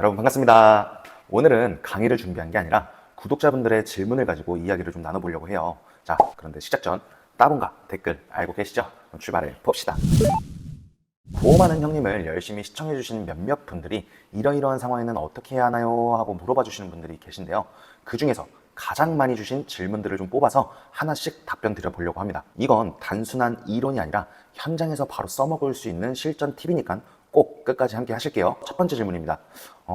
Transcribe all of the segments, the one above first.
여러분 반갑습니다. 오늘은 강의를 준비한 게 아니라 구독자분들의 질문을 가지고 이야기를 좀 나눠보려고 해요. 자, 그런데 시작 전 따봉과 댓글 알고 계시죠? 그럼 출발해 봅시다. 보험하는 형님을 열심히 시청해주신 몇몇 분들이 이러이러한 상황에는 어떻게 해야 하나요? 하고 물어봐 주시는 분들이 계신데요. 그 중에서 가장 많이 주신 질문들을 좀 뽑아서 하나씩 답변 드려보려고 합니다. 이건 단순한 이론이 아니라 현장에서 바로 써먹을 수 있는 실전 팁이니까 꼭 끝까지 함께 하실게요. 첫 번째 질문입니다.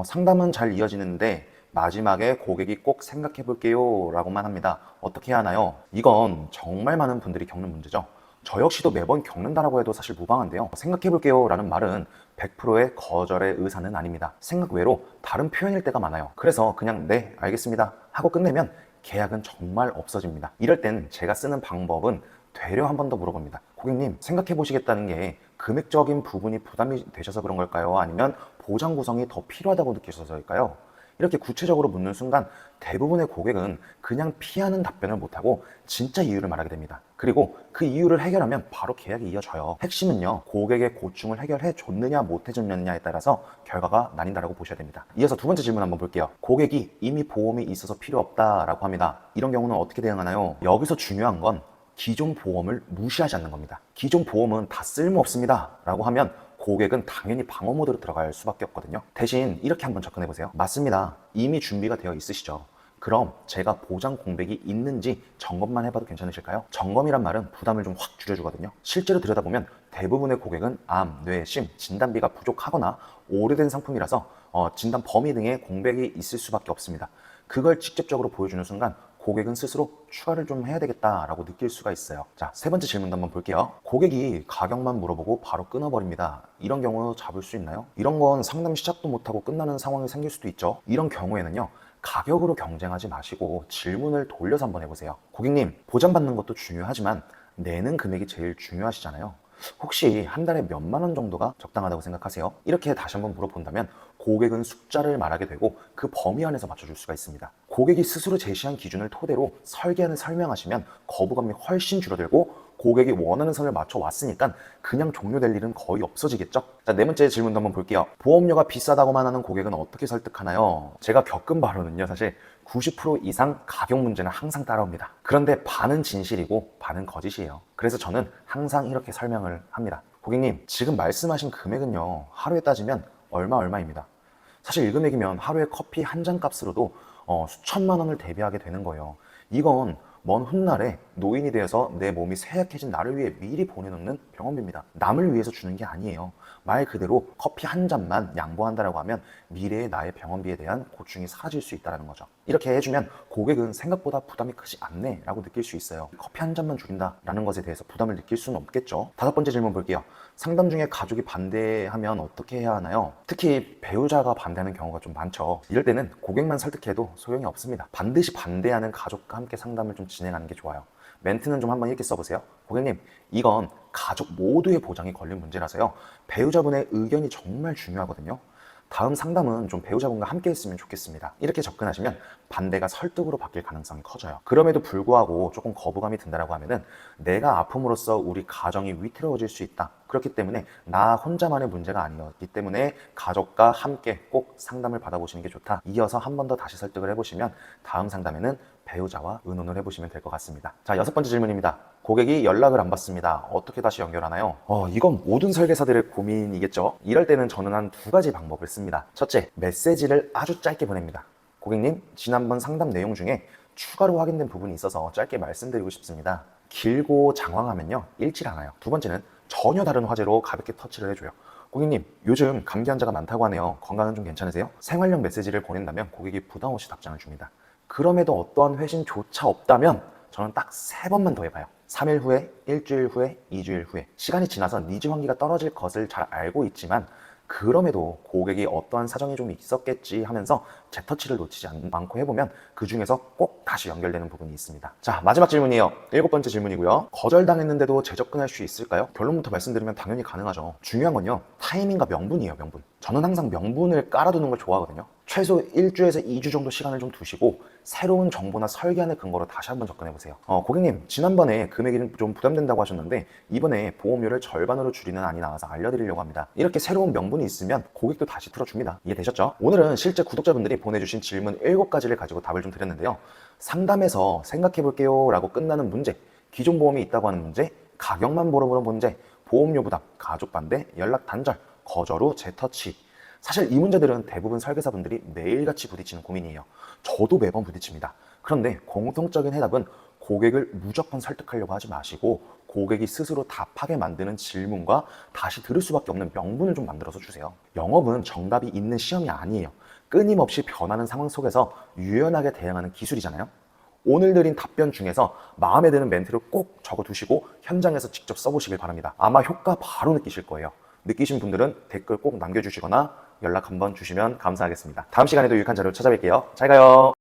상담은 잘 이어지는데 마지막에 고객이 꼭 생각해 볼게요 라고만 합니다. 어떻게 해야 하나요? 이건 정말 많은 분들이 겪는 문제죠. 저 역시도 매번 겪는다라고 해도 사실 무방한데요. 생각해 볼게요 라는 말은 100%의 거절의 의사는 아닙니다. 생각 외로 다른 표현일 때가 많아요. 그래서 그냥 네 알겠습니다 하고 끝내면 계약은 정말 없어집니다. 이럴 땐 제가 쓰는 방법은 되려 한 번 더 물어봅니다. 고객님, 생각해 보시겠다는 게 금액적인 부분이 부담이 되셔서 그런 걸까요? 아니면 보장 구성이 더 필요하다고 느끼셔서일까요? 이렇게 구체적으로 묻는 순간 대부분의 고객은 그냥 피하는 답변을 못하고 진짜 이유를 말하게 됩니다. 그리고 그 이유를 해결하면 바로 계약이 이어져요. 핵심은요, 고객의 고충을 해결해 줬느냐 못 해줬느냐에 따라서 결과가 나뉜다라고 보셔야 됩니다. 이어서 두 번째 질문 한번 볼게요. 고객이 이미 보험이 있어서 필요 없다라고 합니다. 이런 경우는 어떻게 대응하나요? 여기서 중요한 건 기존 보험을 무시하지 않는 겁니다. 기존 보험은 다 쓸모없습니다 라고 하면 고객은 당연히 방어 모드로 들어갈 수밖에 없거든요. 대신 이렇게 한번 접근해 보세요. 맞습니다. 이미 준비가 되어 있으시죠. 그럼 제가 보장 공백이 있는지 점검만 해봐도 괜찮으실까요? 점검이란 말은 부담을 좀 확 줄여주거든요. 실제로 들여다보면 대부분의 고객은 암, 뇌, 심, 진단비가 부족하거나 오래된 상품이라서 진단 범위 등의 공백이 있을 수밖에 없습니다. 그걸 직접적으로 보여주는 순간 고객은 스스로 추가를 좀 해야 되겠다라고 느낄 수가 있어요. 자, 세 번째 질문도 한번 볼게요. 고객이 가격만 물어보고 바로 끊어버립니다. 이런 경우 잡을 수 있나요? 이런 건 상담 시작도 못하고 끝나는 상황이 생길 수도 있죠. 이런 경우에는요, 가격으로 경쟁하지 마시고 질문을 돌려서 한번 해보세요. 고객님, 보장받는 것도 중요하지만 내는 금액이 제일 중요하시잖아요. 혹시 한 달에 몇만 원 정도가 적당하다고 생각하세요? 이렇게 다시 한번 물어본다면 고객은 숫자를 말하게 되고 그 범위 안에서 맞춰줄 수가 있습니다. 고객이 스스로 제시한 기준을 토대로 설계안을 설명하시면 거부감이 훨씬 줄어들고 고객이 원하는 선을 맞춰 왔으니까 그냥 종료될 일은 거의 없어지겠죠? 자, 네 번째 질문도 한번 볼게요. 보험료가 비싸다고만 하는 고객은 어떻게 설득하나요? 제가 겪은 바로는요, 사실 90% 이상 가격 문제는 항상 따라옵니다. 그런데 반은 진실이고 반은 거짓이에요. 그래서 저는 항상 이렇게 설명을 합니다. 고객님, 지금 말씀하신 금액은요, 하루에 따지면 얼마입니다. 사실 이 금액이면 하루에 커피 한 잔 값으로도 수천만 원을 대비하게 되는 거예요. 이건 먼 훗날에 노인이 되어서 내 몸이 쇠약해진 나를 위해 미리 보내놓는 병원비입니다. 남을 위해서 주는 게 아니에요. 말 그대로 커피 한 잔만 양보한다라고 하면 미래의 나의 병원비에 대한 고충이 사라질 수 있다는 거죠. 이렇게 해주면 고객은 생각보다 부담이 크지 않네 라고 느낄 수 있어요. 커피 한 잔만 줄인다라는 것에 대해서 부담을 느낄 수는 없겠죠. 다섯 번째 질문 볼게요. 상담 중에 가족이 반대하면 어떻게 해야 하나요? 특히 배우자가 반대하는 경우가 좀 많죠. 이럴 때는 고객만 설득해도 소용이 없습니다. 반드시 반대하는 가족과 함께 상담을 좀 진행하는 게 좋아요. 멘트는 좀 한번 이렇게 써보세요. 고객님, 이건 가족 모두의 보장이 걸린 문제라서요. 배우자분의 의견이 정말 중요하거든요. 다음 상담은 좀 배우자분과 함께 했으면 좋겠습니다. 이렇게 접근하시면 반대가 설득으로 바뀔 가능성이 커져요. 그럼에도 불구하고 조금 거부감이 든다라고 하면은 내가 아픔으로써 우리 가정이 위태로워질 수 있다. 그렇기 때문에 나 혼자만의 문제가 아니었기 때문에 가족과 함께 꼭 상담을 받아보시는 게 좋다. 이어서 한 번 더 다시 설득을 해보시면 다음 상담에는 배우자와 의논을 해보시면 될 것 같습니다. 자, 여섯 번째 질문입니다. 고객이 연락을 안 받습니다. 어떻게 다시 연결하나요? 이건 모든 설계사들의 고민이겠죠? 이럴 때는 저는 한 두 가지 방법을 씁니다. 첫째, 메시지를 아주 짧게 보냅니다. 고객님, 지난번 상담 내용 중에 추가로 확인된 부분이 있어서 짧게 말씀드리고 싶습니다. 길고 장황하면요, 읽질 않아요. 두 번째는 전혀 다른 화제로 가볍게 터치를 해줘요. 고객님, 요즘 감기 환자가 많다고 하네요. 건강은 좀 괜찮으세요? 생활용 메시지를 보낸다면 고객이 부담 없이 답장을 줍니다. 그럼에도 어떠한 회신조차 없다면 저는 딱 3번만 더 해봐요. 3일 후에, 일주일 후에, 2주일 후에. 시간이 지나서 니즈 환기가 떨어질 것을 잘 알고 있지만 그럼에도 고객이 어떠한 사정이 좀 있었겠지 하면서 제 터치를 놓치지 않고 해보면 그 중에서 꼭 다시 연결되는 부분이 있습니다. 자, 마지막 질문이에요. 7번째 질문이고요. 거절당했는데도 재접근할 수 있을까요? 결론부터 말씀드리면 당연히 가능하죠. 중요한 건요, 타이밍과 명분이에요. 명분. 저는 항상 명분을 깔아두는 걸 좋아하거든요. 최소 1주에서 2주 정도 시간을 좀 두시고 새로운 정보나 설계안을 근거로 다시 한번 접근해 보세요. 고객님, 지난번에 금액이 좀 부담된다고 하셨는데 이번에 보험료를 절반으로 줄이는 안이 나와서 알려드리려고 합니다. 이렇게 새로운 명분이 있으면 고객도 다시 틀어줍니다. 이해되셨죠? 오늘은 실제 구독자분들이 보내주신 질문 7가지를 가지고 답을 좀 드렸는데요. 상담에서 생각해 볼게요 라고 끝나는 문제, 기존 보험이 있다고 하는 문제, 가격만 물어보는 문제, 보험료 부담, 가족 반대, 연락 단절, 거절 후 재터치. 사실 이 문제들은 대부분 설계사분들이 매일같이 부딪히는 고민이에요. 저도 매번 부딪힙니다. 그런데 공통적인 해답은 고객을 무조건 설득하려고 하지 마시고 고객이 스스로 답하게 만드는 질문과 다시 들을 수밖에 없는 명분을 좀 만들어서 주세요. 영업은 정답이 있는 시험이 아니에요. 끊임없이 변하는 상황 속에서 유연하게 대응하는 기술이잖아요. 오늘 드린 답변 중에서 마음에 드는 멘트를 꼭 적어두시고 현장에서 직접 써보시길 바랍니다. 아마 효과 바로 느끼실 거예요. 느끼신 분들은 댓글 꼭 남겨주시거나 연락 한번 주시면 감사하겠습니다. 다음 시간에도 유익한 자료 찾아뵐게요. 잘 가요.